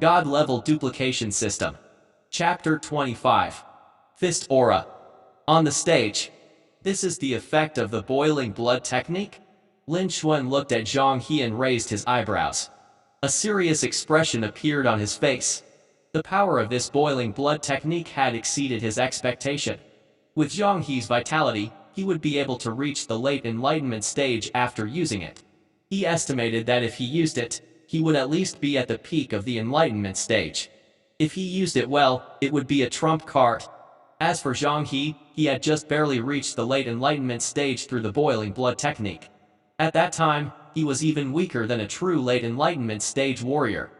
God-level duplication system. Chapter 25. Fist Aura. On the stage. This is the effect of the boiling blood technique? Lin Xuan looked at Zhang He and raised his eyebrows. A serious expression appeared on his face. The power of this boiling blood technique had exceeded his expectation. With Zhang He's vitality, he would be able to reach the late enlightenment stage after using it. He estimated that if he used it, he would at least be at the peak of the enlightenment stage. If he used it well, it would be a trump card. As for Zhang he had just barely reached the late enlightenment stage through the boiling blood technique. At that time, he was even weaker than a true late enlightenment stage warrior.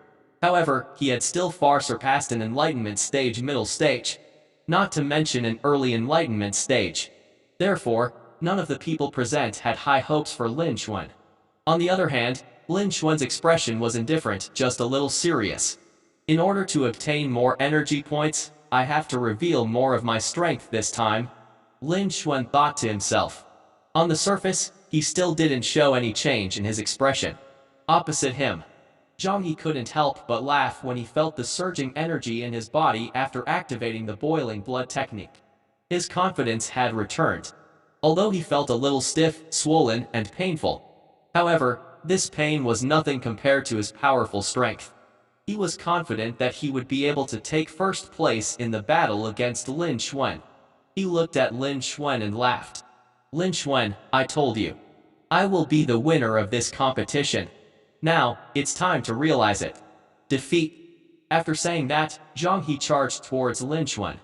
However, he had still far surpassed an enlightenment stage middle stage, not to mention an early enlightenment stage. Therefore, none of the people present had high hopes for Lin Xuan. On the other hand, Lin Xuan's expression was indifferent, just a little serious. In order to obtain more energy points, I have to reveal more of my strength this time, Lin Xuan thought to himself. On the surface, he still didn't show any change in his expression. Opposite him, Zhang He couldn't help but laugh when he felt the surging energy in his body after activating the boiling blood technique. His confidence had returned, although he felt a little stiff, swollen, and painful. However, this pain was nothing compared to his powerful strength. He was confident that he would be able to take first place in the battle against Lin Xuan. He looked at Lin Xuan and laughed. Lin Xuan, I told you. I will be the winner of this competition. Now, it's time to realize it. Defeat. After saying that, Zhang He charged towards Lin Xuan.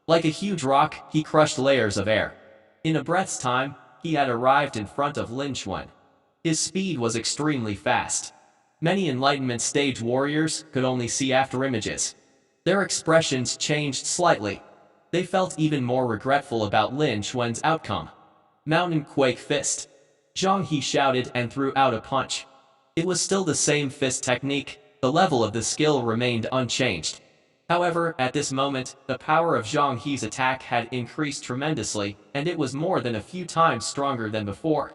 Like a huge rock, he crushed layers of air. In a breath's time, he had arrived in front of Lin Xuan. His speed was extremely fast. Many enlightenment stage warriors could only see after images. Their expressions changed slightly. They felt even more regretful about Lin Xuan's outcome. Mountain Quake Fist. Zhang He shouted and threw out a punch. It was still the same fist technique, the level of the skill remained unchanged. However, at this moment, the power of Zhang He's attack had increased tremendously, and it was more than a few times stronger than before.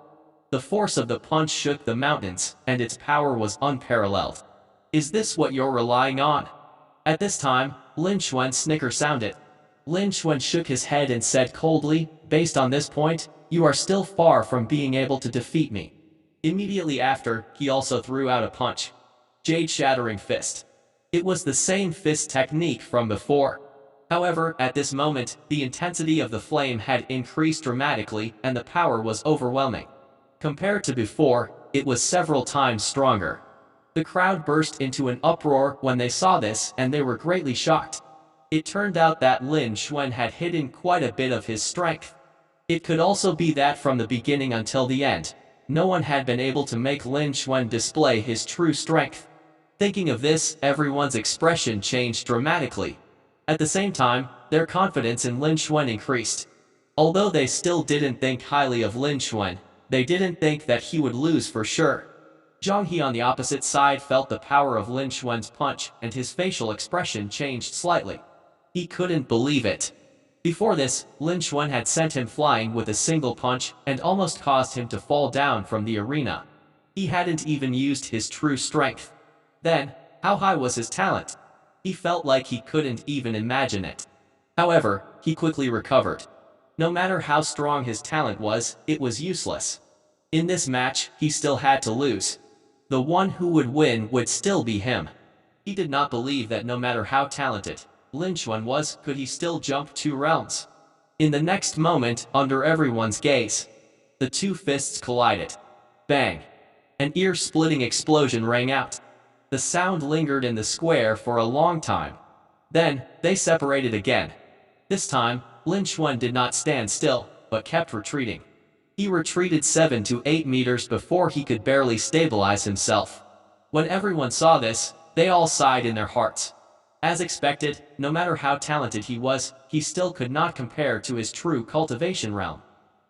The force of the punch shook the mountains, and its power was unparalleled. Is this what you're relying on? At this time, Lin Xuan's snicker sounded. Lin Xuan shook his head and said coldly, based on this point, you are still far from being able to defeat me. Immediately after, he also threw out a punch. Jade Shattering Fist. It was the same fist technique from before. However, at this moment, the intensity of the flame had increased dramatically and the power was overwhelming. Compared to before, it was several times stronger. The crowd burst into an uproar when they saw this and they were greatly shocked. It turned out that Lin Xuan had hidden quite a bit of his strength. It could also be that from the beginning until the end, no one had been able to make Lin Xuan display his true strength. Thinking of this, everyone's expression changed dramatically. At the same time, their confidence in Lin Xuan increased. Although they still didn't think highly of Lin Xuan, they didn't think that he would lose for sure. Zhang He on the opposite side felt the power of Lin Xuan's punch and his facial expression changed slightly. He couldn't believe it. Before this, Lin Xuan had sent him flying with a single punch and almost caused him to fall down from the arena. He hadn't even used his true strength. Then, how high was his talent? He felt like he couldn't even imagine it. However, he quickly recovered. No matter how strong his talent was, it was useless. In this match, he still had to lose. The one who would win would still be him. He did not believe that no matter how talented Lin Xuan was, could he still jump 2 realms. In the next moment, under everyone's gaze, the two fists collided. Bang! An ear-splitting explosion rang out. The sound lingered in the square for a long time. Then, they separated again. This time, Lin Xuan did not stand still, but kept retreating. He retreated 7 to 8 meters before he could barely stabilize himself. When everyone saw this, they all sighed in their hearts. As expected, no matter how talented he was, he still could not compare to his true cultivation realm.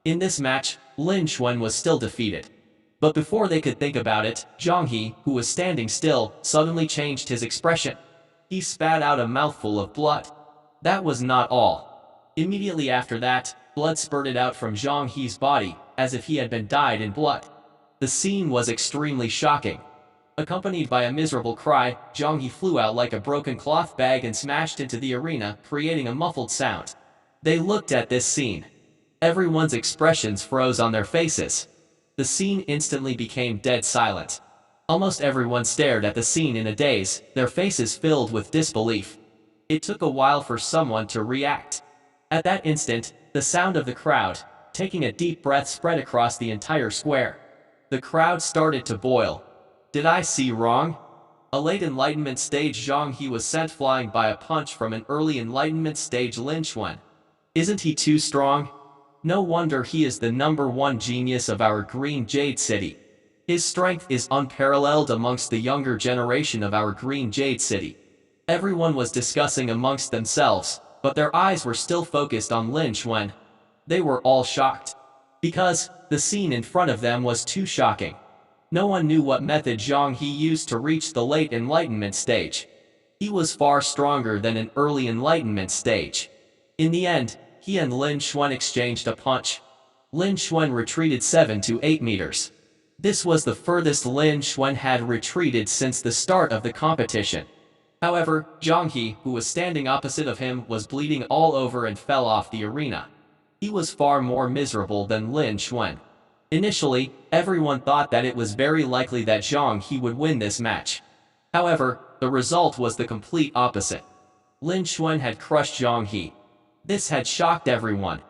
In this match, Lin Xuan was still defeated. But before they could think about it, Zhang He, who was standing still, suddenly changed his expression. He spat out a mouthful of blood. That was not all. Immediately after that, blood spurted out from Zhang He's body, as if he had been dyed in blood. The scene was extremely shocking. Accompanied by a miserable cry, Zhang He flew out like a broken cloth bag and smashed into the arena, creating a muffled sound. They looked at this scene. Everyone's expressions froze on their faces. The scene instantly became dead silent. Almost everyone stared at the scene in a daze, their faces filled with disbelief. It took a while for someone to react. At that instant, the sound of the crowd, taking a deep breath, spread across the entire square. The crowd started to boil. Did I see wrong? A late Enlightenment stage Zhang He was sent flying by a punch from an early Enlightenment stage Lin Xuan. Isn't he too strong? No wonder he is the #1 genius of our Green Jade City. His strength is unparalleled amongst the younger generation of our Green Jade City. Everyone was discussing amongst themselves, but their eyes were still focused on Lin Xuan. They were all shocked. Because the scene in front of them was too shocking. No one knew what method Zhang He used to reach the late Enlightenment stage. He was far stronger than an early Enlightenment stage. In the end, he and Lin Xuan exchanged a punch. Lin Xuan retreated 7 to 8 meters. This was the furthest Lin Xuan had retreated since the start of the competition. However, Zhang He, who was standing opposite of him, was bleeding all over and fell off the arena. He was far more miserable than Lin Xuan. Initially, everyone thought that it was very likely that Zhang He would win this match. However, the result was the complete opposite. Lin Xuan had crushed Zhang He. This had shocked everyone.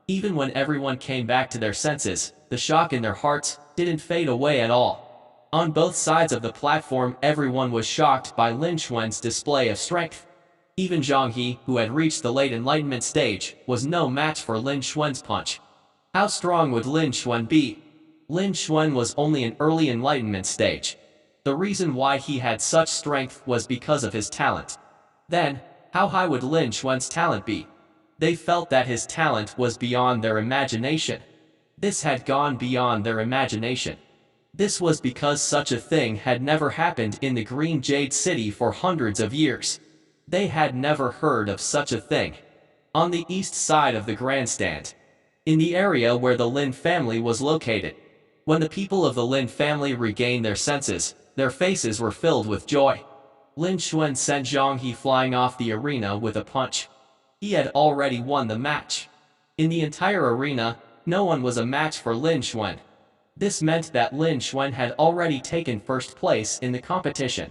Even when everyone came back to their senses, the shock in their hearts didn't fade away at all. On both sides of the platform, everyone was shocked by Lin Xuan's display of strength. Even Zhang He, who had reached the late Enlightenment stage, was no match for Lin Xuan's punch. How strong would Lin Xuan be? Lin Xuan was only an early Enlightenment stage. The reason why he had such strength was because of his talent. Then, how high would Lin Xuan's talent be? They felt that his talent was beyond their imagination. This had gone beyond their imagination. This was because such a thing had never happened in the Green Jade City for hundreds of years. They had never heard of such a thing. On the east side of the grandstand, in the area where the Lin family was located, when the people of the Lin family regained their senses, their faces were filled with joy. Lin Xuan sent Zhang He flying off the arena with a punch. He had already won the match. In the entire arena, no one was a match for Lin Xuan. This meant that Lin Xuan had already taken first place in the competition.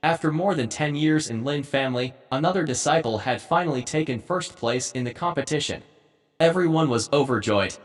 After more than 10 years in Lin family, another disciple had finally taken first place in the competition. Everyone was overjoyed.